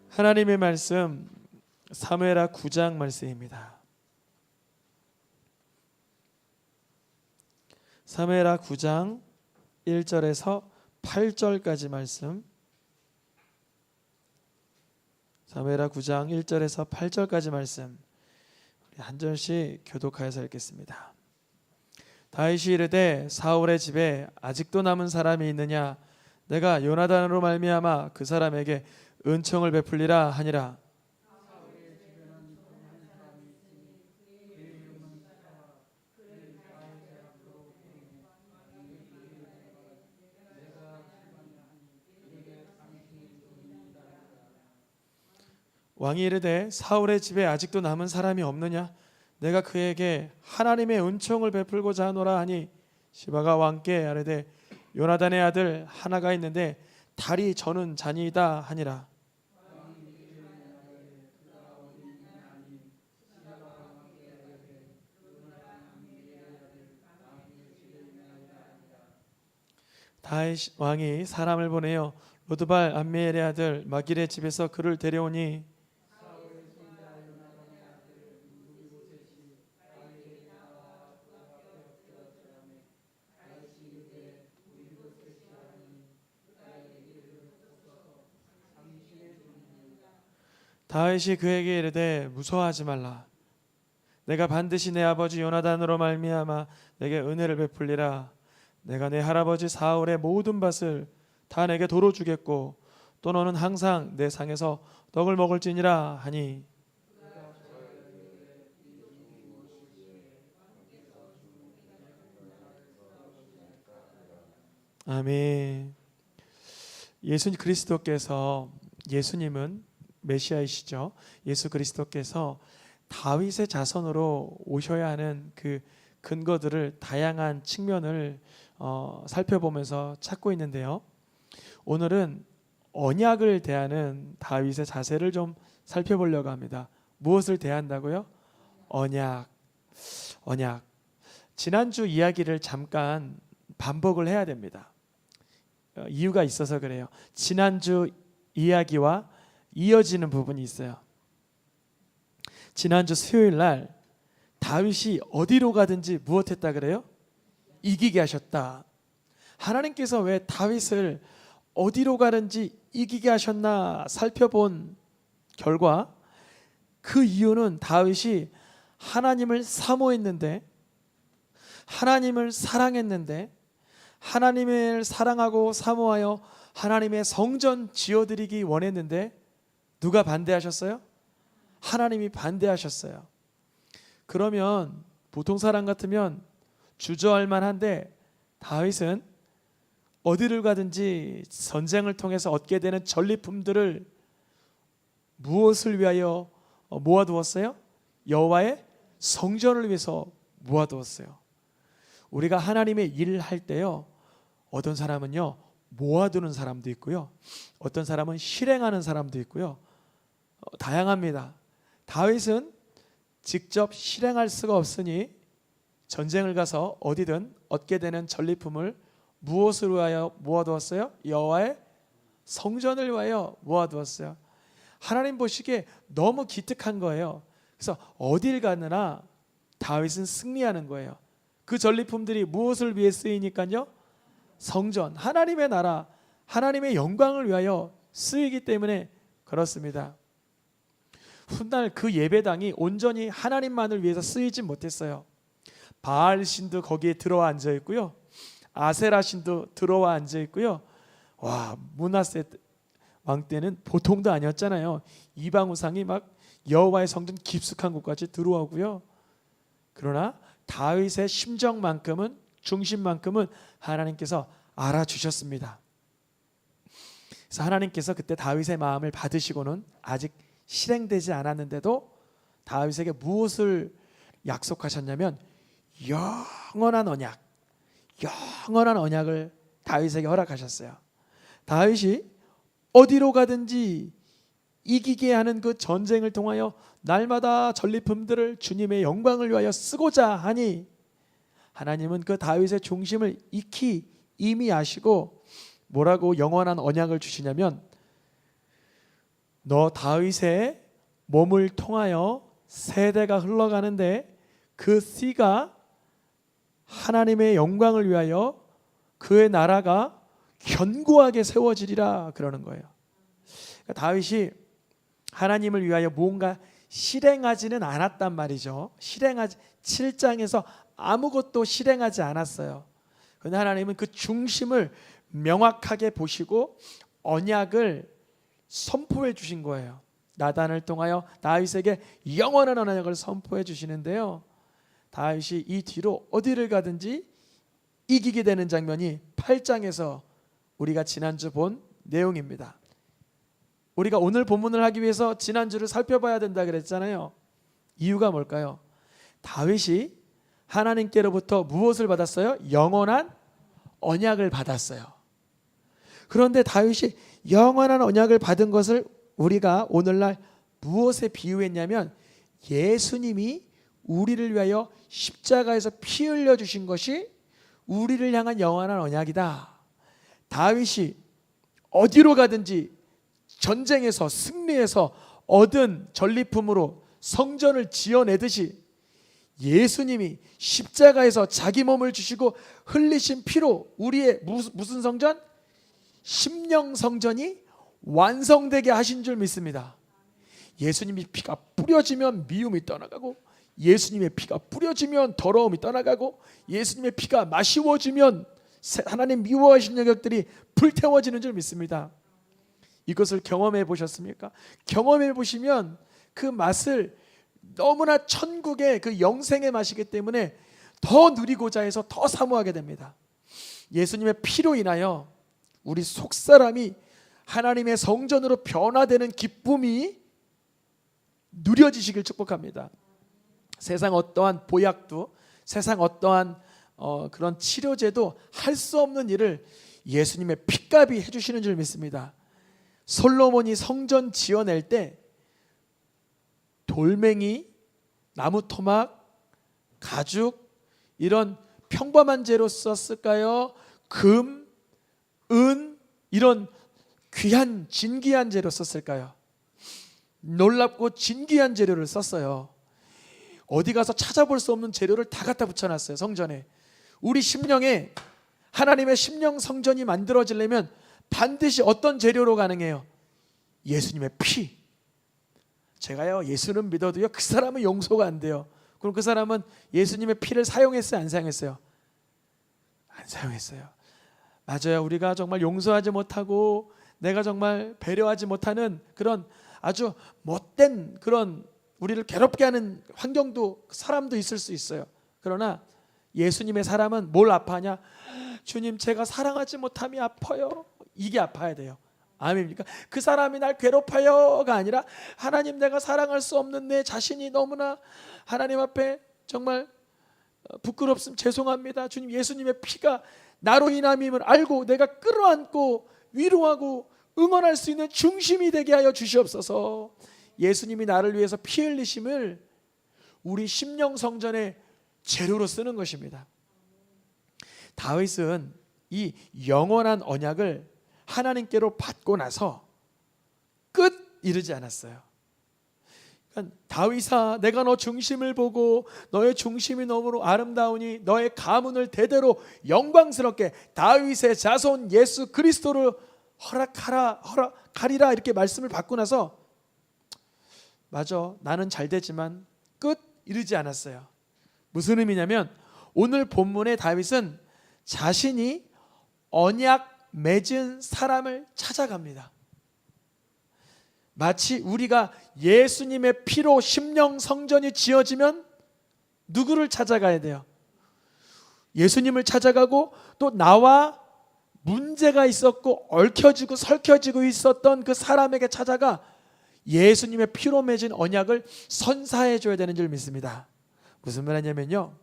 하나님의 말씀 사무엘하 9장 말씀입니다. 사무엘하 9장 1절에서 8절까지 말씀. 사무엘하 9장 1절에서 8절까지 말씀. 우리 한 절씩 교독하여서 읽겠습니다. 다윗이 이르되 사울의 집에 아직도 남은 사람이 있느냐? 내가 요나단으로 말미암아 그 사람에게 은총을 베풀리라 하니라. 왕이 이르되 사울의 집에 아직도 남은 사람이 없느냐? 내가 그에게 하나님의 은총을 베풀고자 하노라 하니 시바가 왕께 아뢰되 요나단의 아들 하나가 있는데 다리 저는 자니이다 하니라. 다윗 왕이 사람을 보내어 로드발 암미엘의 아들 마길의 집에서 그를 데려오니 다윗이 그에게 이르되 무서워하지 말라. 내가 반드시 내 아버지 요나단으로 말미암아 내게 은혜를 베풀리라. 내가 내 할아버지 사울의 모든 밭을 다 내게 도로 주겠고 또 너는 항상 내 상에서 떡을 먹을지니라 하니 아멘. 예수 그리스도께서, 예수님은 메시아이시죠. 예수 그리스도께서 다윗의 자손으로 오셔야 하는 그 근거들을, 다양한 측면을 살펴보면서 찾고 있는데요. 오늘은 언약을 대하는 다윗의 자세를 좀 살펴보려고 합니다. 무엇을 대한다고요? 언약. 지난주 이야기를 잠깐 반복을 해야 됩니다. 이유가 있어서 그래요. 지난주 이야기와 이어지는 부분이 있어요. 지난주 수요일 날 다윗이 어디로 가든지 무엇했다 그래요? 이기게 하셨다. 하나님께서 왜 다윗을 어디로 가든지 이기게 하셨나 살펴본 결과 그 이유는 다윗이 하나님을 사모했는데, 하나님을 사랑했는데, 하나님을 사랑하고 사모하여 하나님의 성전 지어드리기 원했는데 누가 반대하셨어요? 하나님이 반대하셨어요. 그러면 보통 사람 같으면 주저할 만한데 다윗은 어디를 가든지 전쟁을 통해서 얻게 되는 전리품들을 무엇을 위하여 모아두었어요? 여호와의 성전을 위해서 모아두었어요. 우리가 하나님의 일을 할 때요, 어떤 사람은요 모아두는 사람도 있고요, 어떤 사람은 실행하는 사람도 있고요. 다양합니다. 다윗은 직접 실행할 수가 없으니 전쟁을 가서 어디든 얻게 되는 전리품을 무엇을 위하여 모아두었어요? 여호와의 성전을 위하여 모아두었어요. 하나님 보시기에 너무 기특한 거예요. 그래서 어딜 가느나 다윗은 승리하는 거예요. 그 전리품들이 무엇을 위해 쓰이니까요? 성전, 하나님의 나라, 하나님의 영광을 위하여 쓰이기 때문에 그렇습니다. 훗날 그 예배당이 온전히 하나님만을 위해서 쓰이지 못했어요. 바알 신도 거기에 들어와 앉아 있고요, 아세라 신도 들어와 앉아 있고요. 와, 므낫세 왕 때는 보통도 아니었잖아요. 이방 우상이 막 여호와의 성전 깊숙한 곳까지 들어오고요. 그러나 다윗의 심정만큼은, 중심만큼은 하나님께서 알아주셨습니다. 그래서 하나님께서 그때 다윗의 마음을 받으시고는 아직 실행되지 않았는데도 다윗에게 무엇을 약속하셨냐면 영원한 언약을 다윗에게 허락하셨어요. 다윗이 어디로 가든지 이기게 하는 그 전쟁을 통하여 날마다 전리품들을 주님의 영광을 위하여 쓰고자 하니 하나님은 그 다윗의 중심을 익히 이미 아시고 뭐라고 영원한 언약을 주시냐면 너 다윗의 몸을 통하여 세대가 흘러가는데 그 씨가 하나님의 영광을 위하여 그의 나라가 견고하게 세워지리라 그러는 거예요. 그러니까 다윗이 하나님을 위하여 뭔가 실행하지는 않았단 말이죠. 7장에서 아무것도 실행하지 않았어요. 그런데 하나님은 그 중심을 명확하게 보시고 언약을 선포해 주신 거예요. 나단을 통하여 다윗에게 영원한 언약을 선포해 주시는데요, 다윗이 이 뒤로 어디를 가든지 이기게 되는 장면이 8장에서 우리가 지난주 본 내용입니다. 우리가 오늘 본문을 하기 위해서 지난주를 살펴봐야 된다 그랬잖아요. 이유가 뭘까요? 다윗이 하나님께로부터 무엇을 받았어요? 영원한 언약을 받았어요. 그런데 다윗이 영원한 언약을 받은 것을 우리가 오늘날 무엇에 비유했냐면 예수님이 우리를 위하여 십자가에서 피 흘려 주신 것이 우리를 향한 영원한 언약이다. 다윗이 어디로 가든지 전쟁에서 승리해서 얻은 전리품으로 성전을 지어내듯이 예수님이 십자가에서 자기 몸을 주시고 흘리신 피로 우리의 무슨 성전? 심령 성전이 완성되게 하신 줄 믿습니다. 예수님이 피가 뿌려지면 미움이 떠나가고, 예수님의 피가 뿌려지면 더러움이 떠나가고, 예수님의 피가 마시워지면 하나님 미워하신 영역들이 불태워지는 줄 믿습니다. 이것을 경험해 보셨습니까? 경험해 보시면 그 맛을 너무나 천국의 그 영생의 맛이기 때문에 더 누리고자 해서 더 사모하게 됩니다. 예수님의 피로 인하여 우리 속사람이 하나님의 성전으로 변화되는 기쁨이 누려지시길 축복합니다. 세상 어떠한 보약도, 세상 어떠한 그런 치료제도 할 수 없는 일을 예수님의 피값이 해주시는 줄 믿습니다. 솔로몬이 성전 지어낼 때 돌멩이, 나무 토막, 가죽 이런 평범한 재료 썼을까요? 금, 은 이런 귀한 진귀한 재료 썼을까요? 놀랍고 진귀한 재료를 썼어요. 어디 가서 찾아볼 수 없는 재료를 다 갖다 붙여놨어요. 성전에. 우리 심령에 하나님의 심령 성전이 만들어지려면 반드시 어떤 재료로 가능해요? 예수님의 피. 제가요 예수는 믿어도요 그 사람은 용서가 안 돼요. 그럼 그 사람은 예수님의 피를 사용했어요? 안 사용했어요? 안 사용했어요. 맞아요. 우리가 정말 용서하지 못하고 내가 정말 배려하지 못하는 그런 아주 못된 그런 우리를 괴롭게 하는 환경도 사람도 있을 수 있어요. 그러나 예수님의 사람은 뭘 아파하냐? 주님 제가 사랑하지 못함이 아파요. 이게 아파야 돼요. 아멘입니까? 그 사람이 날 괴롭혀요가 아니라 하나님 내가 사랑할 수 없는 내 자신이 너무나 하나님 앞에 정말 부끄럽습니다. 죄송합니다. 주님 예수님의 피가 나로 인함임을 알고 내가 끌어안고 위로하고 응원할 수 있는 중심이 되게 하여 주시옵소서. 예수님이 나를 위해서 피 흘리심을 우리 심령 성전의 재료로 쓰는 것입니다. 다윗은 이 영원한 언약을 하나님께로 받고 나서 끝 이르지 않았어요. 그러니까 다윗아 내가 너 중심을 보고 너의 중심이 너무로 아름다우니 너의 가문을 대대로 영광스럽게 다윗의 자손 예수 그리스도를 허락하리라 이렇게 말씀을 받고 나서 맞아 나는 잘 되지만 끝 이르지 않았어요. 무슨 의미냐면 오늘 본문의 다윗은 자신이 언약 맺은 사람을 찾아갑니다. 마치 우리가 예수님의 피로 심령 성전이 지어지면 누구를 찾아가야 돼요? 예수님을 찾아가고 또 나와 문제가 있었고 얽혀지고 설켜지고 있었던 그 사람에게 찾아가 예수님의 피로 맺은 언약을 선사해 줘야 되는 줄 믿습니다. 무슨 말이냐면요,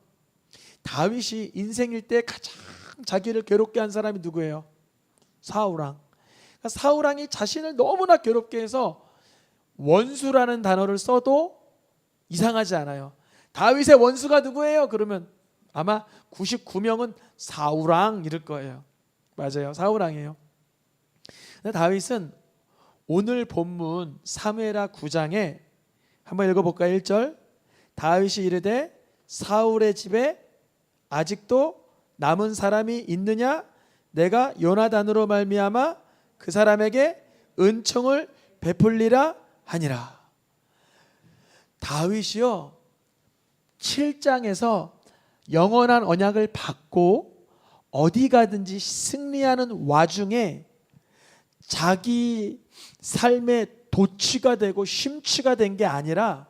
다윗이 인생일 때 가장 자기를 괴롭게 한 사람이 누구예요? 사울왕. 그러니까 사울왕이 자신을 너무나 괴롭게 해서 원수라는 단어를 써도 이상하지 않아요. 다윗의 원수가 누구예요? 그러면 아마 99명은 사울왕 이럴 거예요. 맞아요. 사울왕이에요. 근데 다윗은 오늘 본문 사무엘하 9장에 한번 읽어볼까요? 1절 다윗이 이르되 사울의 집에 아직도 남은 사람이 있느냐? 내가 요나단으로 말미암아 그 사람에게 은총을 베풀리라 하니라. 다윗이요 7장에서 영원한 언약을 받고 어디 가든지 승리하는 와중에 자기 삶의 도취가 되고 심취가 된 게 아니라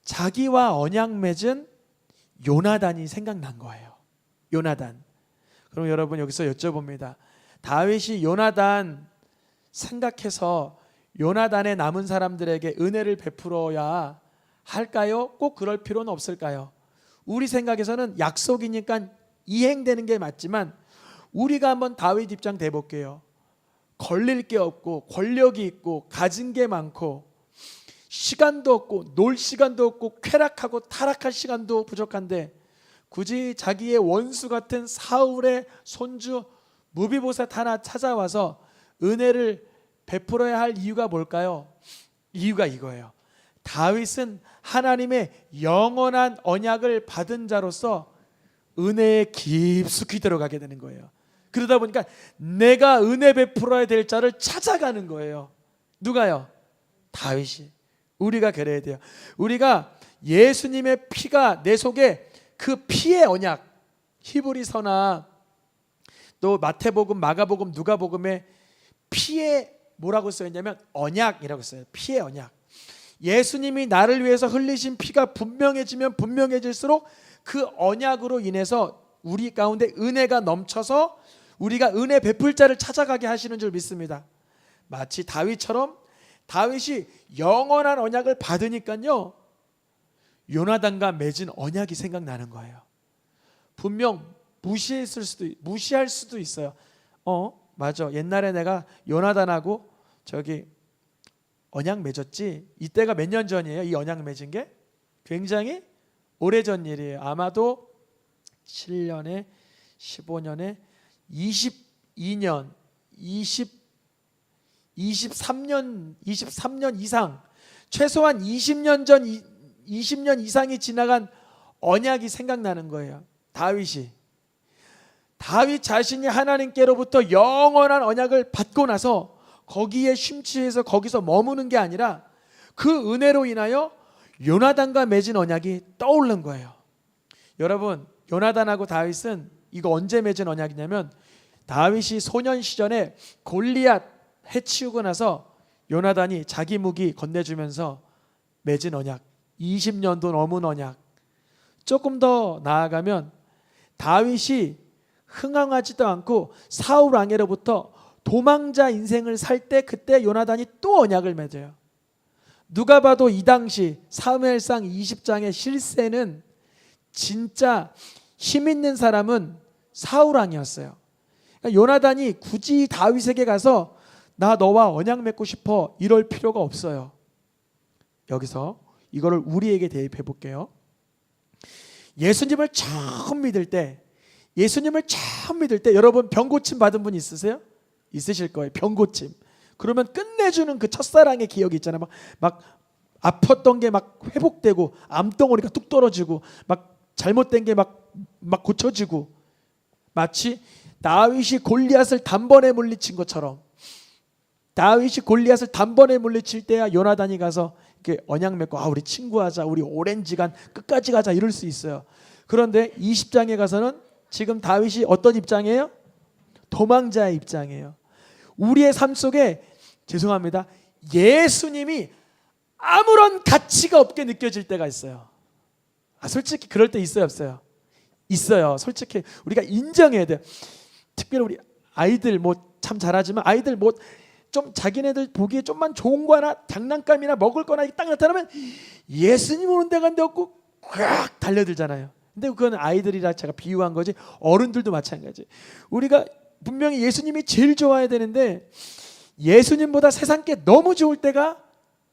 자기와 언약 맺은 요나단이 생각난 거예요. 요나단. 그럼 여러분 여기서 여쭤봅니다. 다윗이 요나단 생각해서 요나단의 남은 사람들에게 은혜를 베풀어야 할까요? 꼭 그럴 필요는 없을까요? 우리 생각에서는 약속이니까 이행되는 게 맞지만 우리가 한번 다윗 입장 돼볼게요. 걸릴 게 없고 권력이 있고 가진 게 많고 시간도 없고 놀 시간도 없고 쾌락하고 타락할 시간도 부족한데 굳이 자기의 원수 같은 사울의 손주 무비보셋 하나 찾아와서 은혜를 베풀어야 할 이유가 뭘까요? 이유가 이거예요. 다윗은 하나님의 영원한 언약을 받은 자로서 은혜에 깊숙이 들어가게 되는 거예요. 그러다 보니까 내가 은혜 베풀어야 될 자를 찾아가는 거예요. 누가요? 다윗이. 우리가 그래야 돼요. 우리가 예수님의 피가 내 속에 그 피의 언약, 히브리서나 또 마태복음, 마가복음, 누가복음에 피의 뭐라고 써있냐면 언약이라고 써요. 피의 언약. 예수님이 나를 위해서 흘리신 피가 분명해지면 분명해질수록 그 언약으로 인해서 우리 가운데 은혜가 넘쳐서 우리가 은혜 베풀 자를 찾아가게 하시는 줄 믿습니다. 마치 다윗처럼 다윗이 영원한 언약을 받으니까요 요나단과 맺은 언약이 생각나는 거예요. 분명 무시할 수도 있어요. 맞아, 옛날에 내가 요나단하고 저기 언약 맺었지. 이때가 몇 년 전이에요? 이 언약 맺은 게 굉장히 오래전 일이에요. 아마도 7년에 15년에 22년 23년 이상, 최소한 20년 전 20년 이상이 지나간 언약이 생각나는 거예요. 다윗 자신이 하나님께로부터 영원한 언약을 받고 나서 거기에 심취해서 거기서 머무는 게 아니라 그 은혜로 인하여 요나단과 맺은 언약이 떠오른 거예요. 여러분, 요나단하고 다윗은 이거 언제 맺은 언약이냐면 다윗이 소년 시절에 골리앗 해치우고 나서 요나단이 자기 무기 건네주면서 맺은 언약, 20년도 넘은 언약. 조금 더 나아가면 다윗이 흥황하지도 않고 사울 왕에로부터 도망자 인생을 살 때 그때 요나단이 또 언약을 맺어요. 누가 봐도 이 당시 사무엘상 20장의 실세는 진짜 힘 있는 사람은 사울 왕이었어요. 그러니까 요나단이 굳이 다윗에게 가서 나 너와 언약 맺고 싶어 이럴 필요가 없어요. 여기서 이거를 우리에게 대입해 볼게요. 예수님을 처음 믿을 때 여러분 병고침 받은 분 있으세요? 있으실 거예요. 병고침. 그러면 끝내주는 그 첫사랑의 기억이 있잖아요. 막 아팠던 게 막 회복되고 암덩어리가 뚝 떨어지고 막 잘못된 게 막 고쳐지고 마치 다윗이 골리앗을 단번에 물리친 것처럼 다윗이 골리앗을 단번에 물리칠 때야 요나단이 가서 이렇게 언약 맺고 우리 친구하자, 우리 오랜 시간 끝까지 가자 이럴 수 있어요. 그런데 20장에 가서는 지금 다윗이 어떤 입장이에요? 도망자의 입장이에요. 우리의 삶 속에 죄송합니다. 예수님이 아무런 가치가 없게 느껴질 때가 있어요. 솔직히 그럴 때 있어요, 없어요? 있어요. 솔직히 우리가 인정해야 돼요. 특별히 우리 아이들 참 잘하지만 아이들 좀 자기네들 보기에 좀만 좋은 거 하나 장난감이나 먹을 거나 딱 나타나면 예수님 오는 데 간데 없고 꽉 달려들잖아요. 근데 그건 아이들이라 제가 비유한 거지 어른들도 마찬가지. 우리가 분명히 예수님이 제일 좋아야 되는데 예수님보다 세상 게 너무 좋을 때가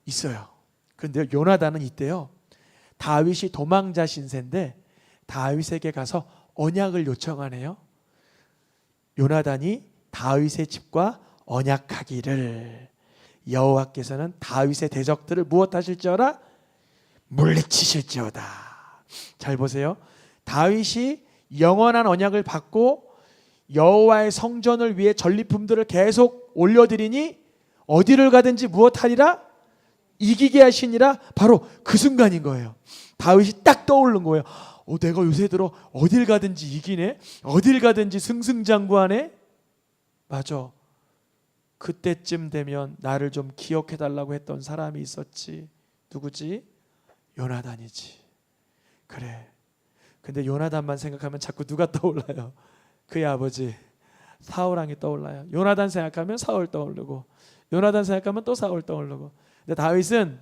있어요. 그런데 요나단은 이때요. 다윗이 도망자 신세인데 다윗에게 가서 언약을 요청하네요. 요나단이 다윗의 집과 언약하기를. 여호와께서는 다윗의 대적들을 무엇하실지어다? 물리치실지어다. 잘 보세요. 다윗이 영원한 언약을 받고 여호와의 성전을 위해 전리품들을 계속 올려드리니 어디를 가든지 무엇하리라? 이기게 하시니라. 바로 그 순간인 거예요. 다윗이 딱 떠오른 거예요. 내가 요새 들어 어딜 가든지 이기네, 어딜 가든지 승승장구하네. 맞아. 그때쯤 되면 나를 좀 기억해 달라고 했던 사람이 있었지. 누구지? 요나단이지. 그래. 근데 요나단만 생각하면 자꾸 누가 떠올라요? 그의 아버지 사울왕이 떠올라요. 요나단 생각하면 사울 떠오르고, 요나단 생각하면 또 사울 떠오르고. 근데 다윗은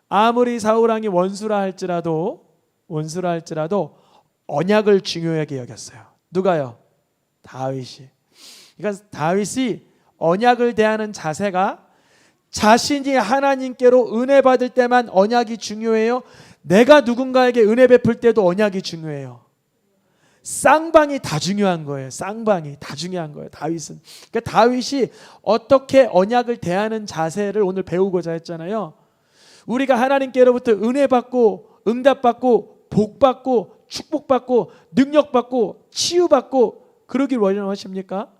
아무리 사울왕이 원수라 할지라도 언약을 중요하게 여겼어요. 누가요? 다윗이. 그러니까 다윗이 언약을 대하는 자세가 자신이 하나님께로 은혜 받을 때만 언약이 중요해요? 내가 누군가에게 은혜 베풀 때도 언약이 중요해요? 쌍방이 다 중요한 거예요. 쌍방이 다 중요한 거예요. 다윗은. 그러니까 다윗이 어떻게 언약을 대하는 자세를 오늘 배우고자 했잖아요. 우리가 하나님께로부터 은혜 받고 응답받고 복받고 축복받고 능력받고 치유받고 그러길 원하십니까?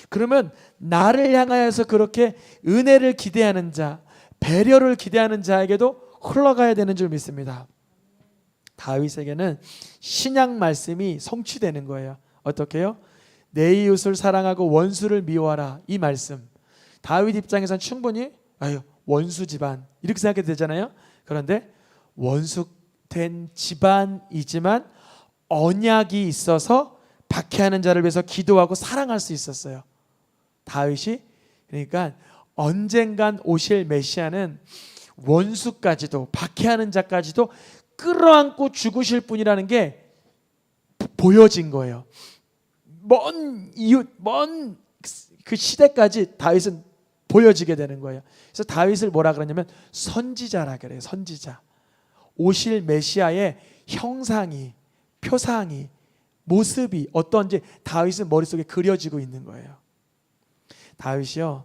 그러면 나를 향하여서 그렇게 은혜를 기대하는 자, 배려를 기대하는 자에게도 흘러가야 되는 줄 믿습니다. 다윗에게는 신약 말씀이 성취되는 거예요. 어떻게요? 내 이웃을 사랑하고 원수를 미워하라. 이 말씀. 다윗 입장에서는 충분히 원수 집안 이렇게 생각해도 되잖아요. 그런데 원수된 집안이지만 언약이 있어서 박해하는 자를 위해서 기도하고 사랑할 수 있었어요. 다윗이. 그러니까 언젠간 오실 메시아는 원수까지도 박해하는 자까지도 끌어안고 죽으실 분이라는 게 보여진 거예요. 먼 이웃, 먼 그 시대까지 다윗은 보여지게 되는 거예요. 그래서 다윗을 뭐라 그러냐면 선지자라 그래요. 선지자. 오실 메시아의 형상이, 표상이, 모습이 어떤지 다윗은 머릿속에 그려지고 있는 거예요. 다윗이요,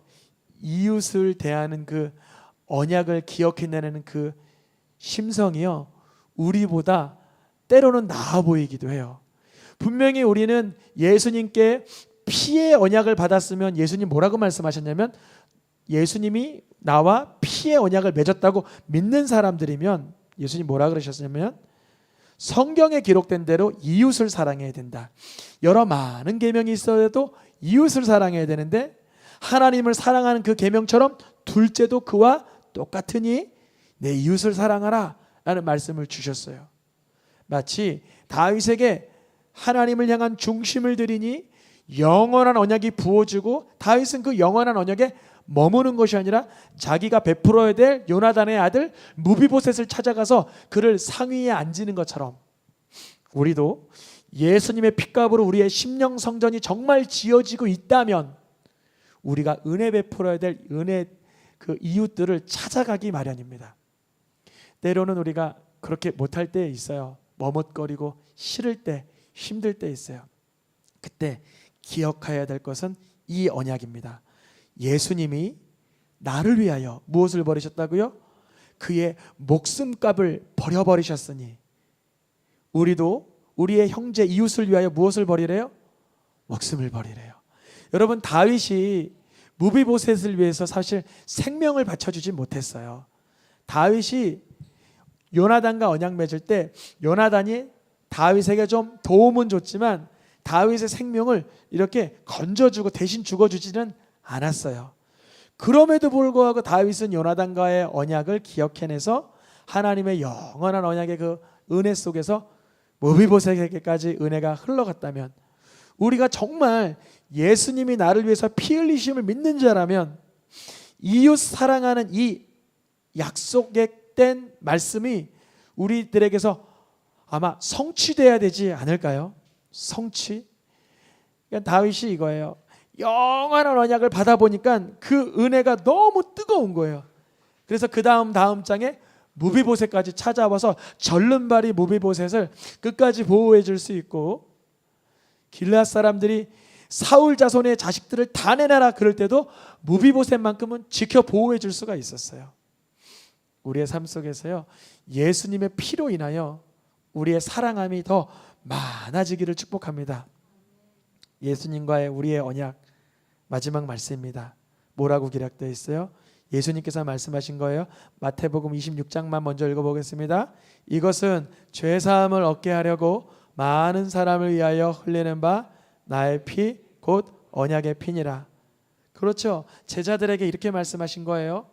이웃을 대하는 그 언약을 기억해내는 그 심성이요, 우리보다 때로는 나아 보이기도 해요. 분명히 우리는 예수님께 피의 언약을 받았으면 예수님 뭐라고 말씀하셨냐면, 예수님이 나와 피의 언약을 맺었다고 믿는 사람들이면 예수님 뭐라 그러셨냐면, 성경에 기록된 대로 이웃을 사랑해야 된다. 여러 많은 계명이 있어도 이웃을 사랑해야 되는데 하나님을 사랑하는 그 계명처럼 둘째도 그와 똑같으니 내 이웃을 사랑하라 라는 말씀을 주셨어요. 마치 다윗에게 하나님을 향한 중심을 들이니 영원한 언약이 부어지고, 다윗은 그 영원한 언약에 머무는 것이 아니라 자기가 베풀어야 될 요나단의 아들 무비보셋을 찾아가서 그를 상위에 앉히는 것처럼, 우리도 예수님의 핏값으로 우리의 심령 성전이 정말 지어지고 있다면 우리가 은혜 베풀어야 될 은혜 그 이웃들을 찾아가기 마련입니다. 때로는 우리가 그렇게 못할 때 있어요. 머뭇거리고 싫을 때, 힘들 때 있어요. 그때 기억해야 될 것은 이 언약입니다. 예수님이 나를 위하여 무엇을 버리셨다고요? 그의 목숨값을 버려버리셨으니 우리도 우리의 형제 이웃을 위하여 무엇을 버리래요? 목숨을 버리래요. 여러분, 다윗이 무비보셋을 위해서 사실 생명을 바쳐주지 못했어요. 다윗이 요나단과 언약 맺을 때 요나단이 다윗에게 좀 도움은 줬지만 다윗의 생명을 이렇게 건져주고 대신 죽어주지는 않았어요. 그럼에도 불구하고 다윗은 요나단과의 언약을 기억해내서 하나님의 영원한 언약의 그 은혜 속에서 무비보셋에게까지 은혜가 흘러갔다면, 우리가 정말 예수님이 나를 위해서 피 흘리심을 믿는 자라면 이웃 사랑하는 이 약속된 말씀이 우리들에게서 아마 성취돼야 되지 않을까요? 성취. 그러니까 다윗이 이거예요. 영원한 언약을 받아보니까 그 은혜가 너무 뜨거운 거예요. 그래서 그 다음 장에 무비보셋까지 찾아와서 절름발이 무비보셋을 끝까지 보호해 줄 수 있고, 길르앗 사람들이 사울 자손의 자식들을 다 내놔라 그럴 때도 무비보셋만큼은 지켜 보호해 줄 수가 있었어요. 우리의 삶 속에서요, 예수님의 피로 인하여 우리의 사랑함이 더 많아지기를 축복합니다. 예수님과의 우리의 언약, 마지막 말씀입니다. 뭐라고 기록되어 있어요? 예수님께서 말씀하신 거예요. 마태복음 26장만 먼저 읽어보겠습니다. 이것은 죄사함을 얻게 하려고 많은 사람을 위하여 흘리는 바 나의 피 곧 언약의 피니라. 그렇죠. 제자들에게 이렇게 말씀하신 거예요.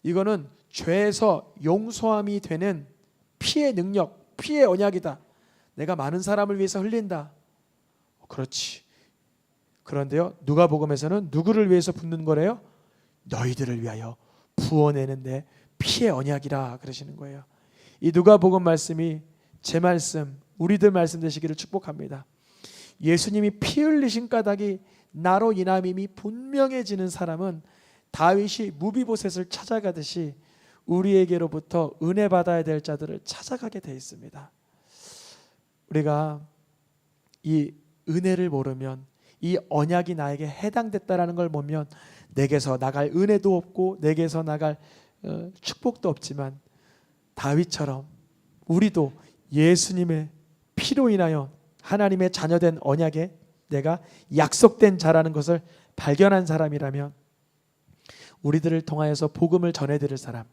이거는 죄에서 용서함이 되는 피의 능력, 피의 언약이다. 내가 많은 사람을 위해서 흘린다. 그렇지. 그런데요, 누가복음에서는 누구를 위해서 붓는 거래요? 너희들을 위하여 부어내는데 피의 언약이라 그러시는 거예요. 이 누가복음 말씀이 제 말씀, 우리들 말씀 되시기를 축복합니다. 예수님이 피 흘리신 까닭이 나로 인함임이 분명해지는 사람은 다윗이 무비보셋을 찾아가듯이 우리에게로부터 은혜 받아야 될 자들을 찾아가게 돼 있습니다. 우리가 이 은혜를 모르면, 이 언약이 나에게 해당됐다라는 걸 보면 내게서 나갈 은혜도 없고 내게서 나갈 축복도 없지만, 다윗처럼 우리도 예수님의 피로 인하여 하나님의 자녀된 언약에 내가 약속된 자라는 것을 발견한 사람이라면, 우리들을 통하여서 복음을 전해드릴 사람,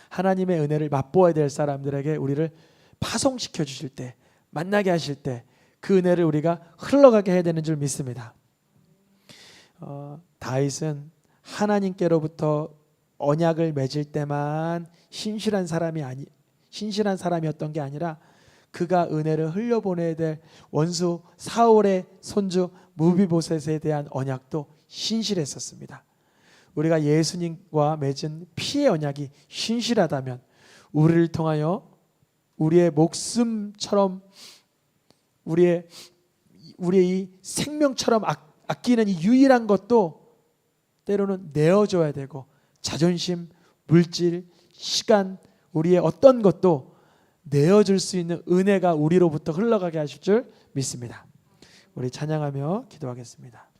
하나님의 은혜를 맛보아야 될 사람들에게 우리를 파송시켜 주실 때, 만나게 하실 때 그 은혜를 우리가 흘러가게 해야 되는 줄 믿습니다. 다윗은 하나님께로부터 언약을 맺을 때만 신실한 사람이었던 게 아니라 그가 은혜를 흘려보내야 될 원수 사울의 손주 무비보셋에 대한 언약도 신실했었습니다. 우리가 예수님과 맺은 피의 언약이 신실하다면 우리를 통하여 우리의 목숨처럼, 우리의 이 생명처럼 아끼는 이 유일한 것도 때로는 내어줘야 되고, 자존심, 물질, 시간, 우리의 어떤 것도 내어줄 수 있는 은혜가 우리로부터 흘러가게 하실 줄 믿습니다. 우리 찬양하며 기도하겠습니다.